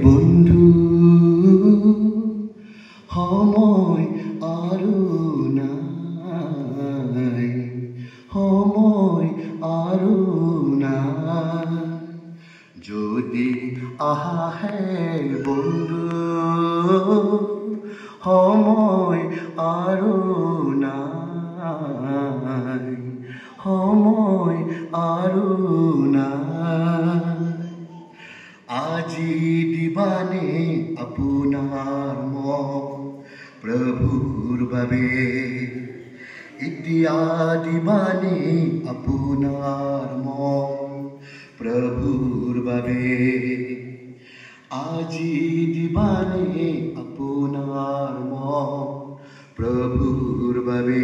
বন্ধু সময় আৰু নাই, সময় আৰু নাই। যদি আহে বন্ধু সময় আৰু নাই, সময় আৰু নাই। আজি দিবানে আপোনাৰ মন প্ৰভুৰ বাবে, এতিয়া দিবানে আপোনাৰ মন প্ৰভুৰ বাবে। আজি দিবানে আপোনাৰ মন প্ৰভুৰ বাবে,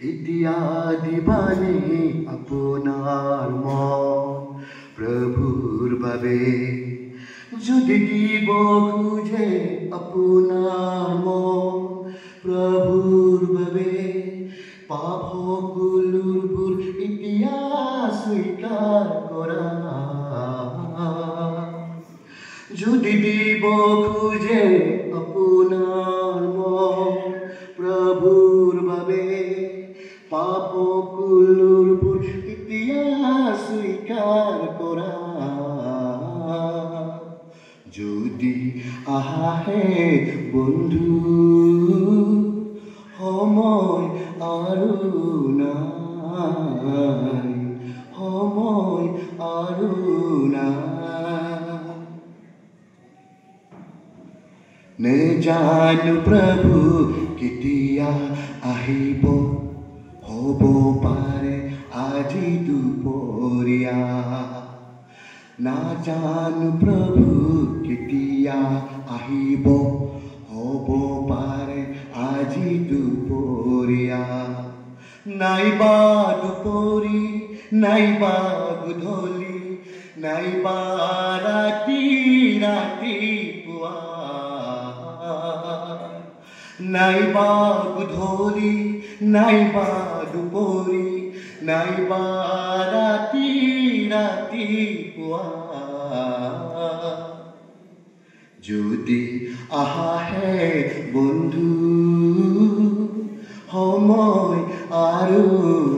এতিয়া দিবানে আপোনাৰ মন প্ৰভুৰ বাবে। যদি দিব খোজে আপোনাৰ মন প্ৰভুৰ বাবে, পাপ সকলোবোৰ এতিয়া স্বীকাৰ কৰা। যদি দিব খোজে আপোনাৰ মন প্ৰভুৰ বাবে, পাপ সকলোবোৰ এতিয়া স্বীকাৰ কৰা। যদি আহে বন্ধু সময় আৰু নাই, সময় আৰু নাই। নেজানো প্ৰভু কেতিয়া আহিব, হ'ব পাৰে আজি দুপৰীয়া। নাজানো প্ৰভু কেতিয়া আহিব, হ'ব পাৰে আজি দুপৰীয়া। নাইবা দুপৰী, নাইবা গধূলি, নাইবা ৰাতি ৰাতিপুৱা। নাইবা গধূলি, নাইবা দুপৰী, নাইবা ৰাতি ৰাতিপুৱা। যদি আহে বন্ধু সময় আৰু